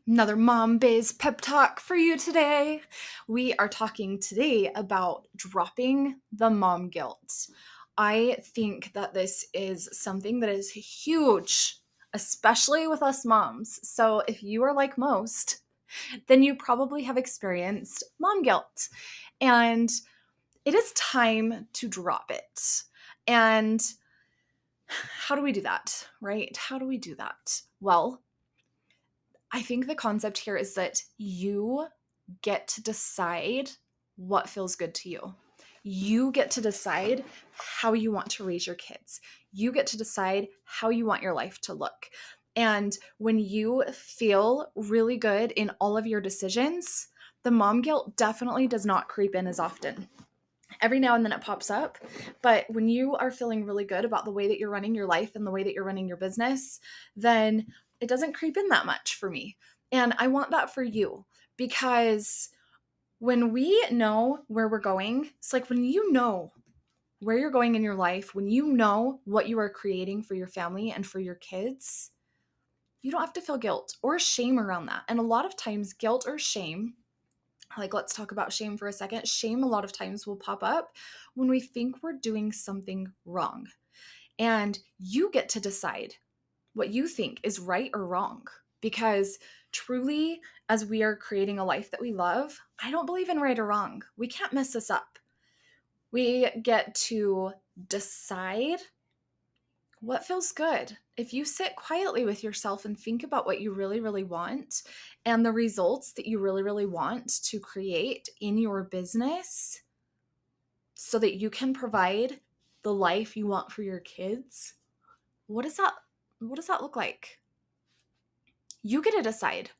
Another Mom Biz Pep Talk for you today. We are talking today about dropping the mom guilt. I think that this is something that is huge, especially with us moms. So if you are like most, then you probably have experienced mom guilt. And it is time to drop it. And how do we do that, right? How do we do that? Well, I think the concept here is that you get to decide what feels good to you. You get to decide how you want to raise your kids. You get to decide how you want your life to look. And when you feel really good in all of your decisions, the mom guilt definitely does not creep in as often. Every now and then it pops up, but when you are feeling really good about the way that you're running your life and the way that you're running your business, then it doesn't creep in that much for me. And I want that for you because when we know where we're going, it's like when you know where you're going in your life, when you know what you are creating for your family and for your kids, you don't have to feel guilt or shame around that. And a lot of times, guilt or shame, like let's talk about shame for a second. Shame a lot of times will pop up when we think we're doing something wrong. And you get to decide what you think is right or wrong. Because truly, as we are creating a life that we love, I don't believe in right or wrong. We can't mess this up. We get to decide what feels good. If you sit quietly with yourself and think about what you really, really want and the results that you really, really want to create in your business so that you can provide the life you want for your kids, what does that look like? You get to decide.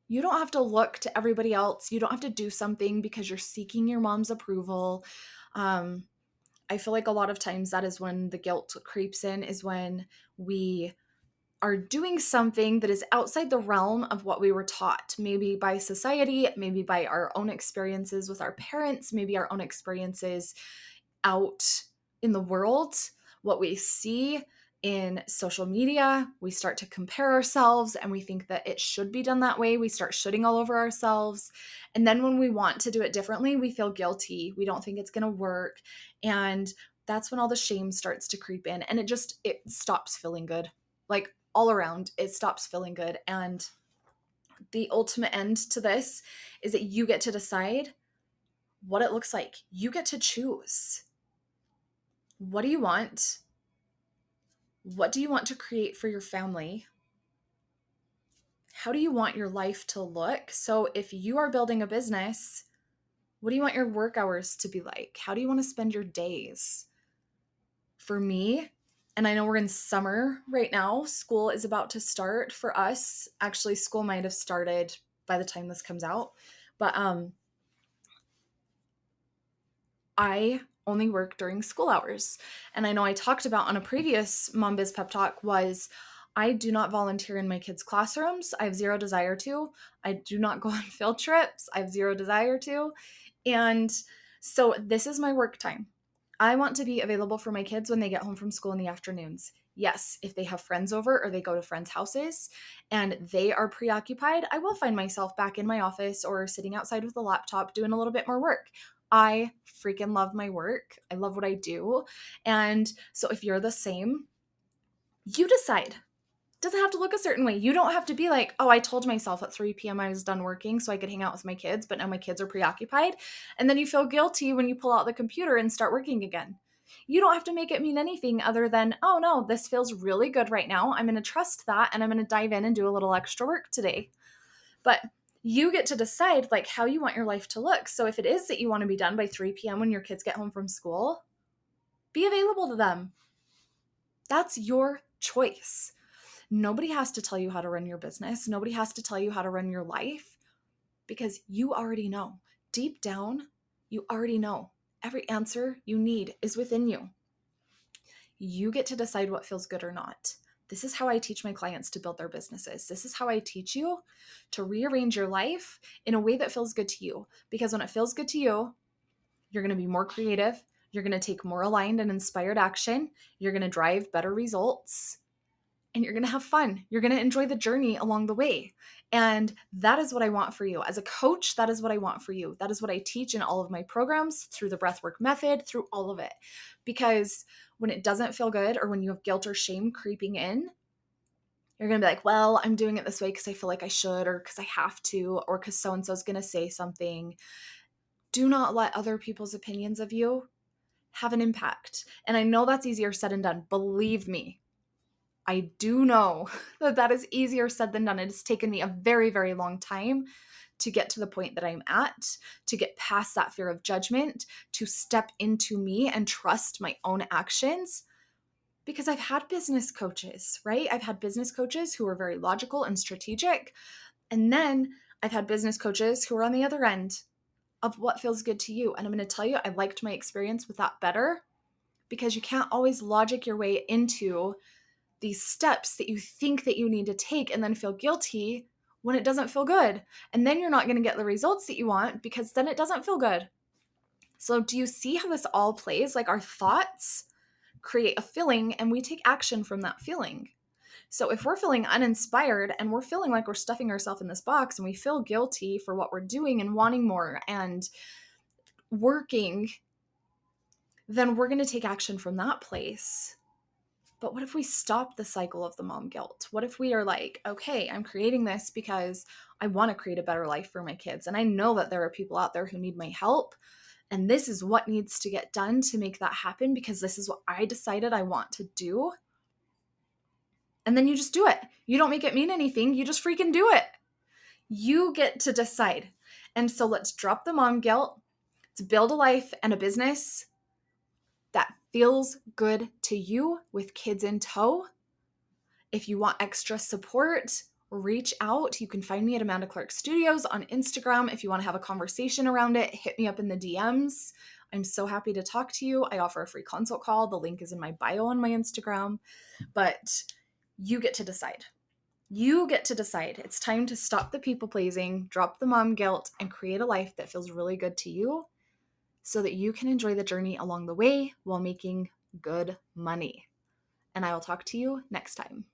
You don't have to look to everybody else. You don't have to do something because you're seeking your mom's approval. I feel like a lot of times that is when the guilt creeps in, is when we are doing something that is outside the realm of what we were taught, maybe by society, maybe by our own experiences with our parents, maybe our own experiences out in the world, what we see in social media. We start to compare ourselves and we think that it should be done that way. We start shooting all over ourselves. And then when we want to do it differently, we feel guilty. We don't think it's going to work. And that's when all the shame starts to creep in and it stops feeling good. Like all around, it stops feeling good. And the ultimate end to this is that you get to decide what it looks like. You get to choose. What do you want? What do you want to create for your family? How do you want your life to look? So if you are building a business, what do you want your work hours to be like? How do you want to spend your days? For me, and I know we're in summer right now, school is about to start for us. Actually, school might have started by the time this comes out, but I only work during school hours. And I know I talked about on a previous Mom Biz Pep Talk was I do not volunteer in my kids' classrooms. I have zero desire to. I do not go on field trips. I have zero desire to. And so this is my work time. I want to be available for my kids when they get home from school in the afternoons. Yes, if they have friends over or they go to friends' houses and they are preoccupied, I will find myself back in my office or sitting outside with a laptop doing a little bit more work. I freaking love my work. I love what I do. And so if you're the same, you decide. It doesn't have to look a certain way. You don't have to be like, oh, I told myself at 3 p.m. I was done working so I could hang out with my kids, but now my kids are preoccupied. And then you feel guilty when you pull out the computer and start working again. You don't have to make it mean anything other than, oh no, this feels really good right now. I'm going to trust that and I'm going to dive in and do a little extra work today. But you get to decide like how you want your life to look. So if it is that you want to be done by 3 p.m. when your kids get home from school, be available to them. That's your choice. Nobody has to tell you how to run your business. Nobody has to tell you how to run your life because you already know. Deep down, you already know. Every answer you need is within you. You get to decide what feels good or not. This is how I teach my clients to build their businesses. This is how I teach you to rearrange your life in a way that feels good to you. Because when it feels good to you, you're going to be more creative. You're going to take more aligned and inspired action. You're going to drive better results. and you're going to have fun. You're going to enjoy the journey along the way. And that is what I want for you. As a coach, that is what I want for you. That is what I teach in all of my programs, through the breathwork method, through all of it. Because when it doesn't feel good, or when you have guilt or shame creeping in, you're going to be like, well, I'm doing it this way because I feel like I should, or because I have to, or because so-and-so is going to say something. Do not let other people's opinions of you have an impact. And I know that's easier said than done. Believe me, I do know that that is easier said than done. It has taken me a very, very long time to get to the point that I'm at, to get past that fear of judgment, to step into me and trust my own actions. Because I've had business coaches, right? I've had business coaches who are very logical and strategic. And then I've had business coaches who are on the other end of what feels good to you. And I'm going to tell you, I liked my experience with that better, because you can't always logic your way into these steps that you think that you need to take and then feel guilty when it doesn't feel good. And then you're not going to get the results that you want, because then it doesn't feel good. So do you see how this all plays? Like, our thoughts create a feeling and we take action from that feeling. So if we're feeling uninspired and we're feeling like we're stuffing ourselves in this box and we feel guilty for what we're doing and wanting more and working, then we're going to take action from that place. But what if we stop the cycle of the mom guilt? What if we are like, okay, I'm creating this because I want to create a better life for my kids. And I know that there are people out there who need my help. And this is what needs to get done to make that happen, because this is what I decided I want to do. And then you just do it. You don't make it mean anything. You just freaking do it. You get to decide. And so let's drop the mom guilt. Let's build a life and a business that feels good to you with kids in tow. If you want extra support, reach out. You can find me at Amanda Clark Studios on Instagram. If you want to have a conversation around it, hit me up in the DMs. I'm so happy to talk to you. I offer a free consult call. The link is in my bio on my Instagram. But you get to decide. You get to decide. It's time to stop the people pleasing, drop the mom guilt, and create a life that feels really good to you, so that you can enjoy the journey along the way while making good money. And I will talk to you next time.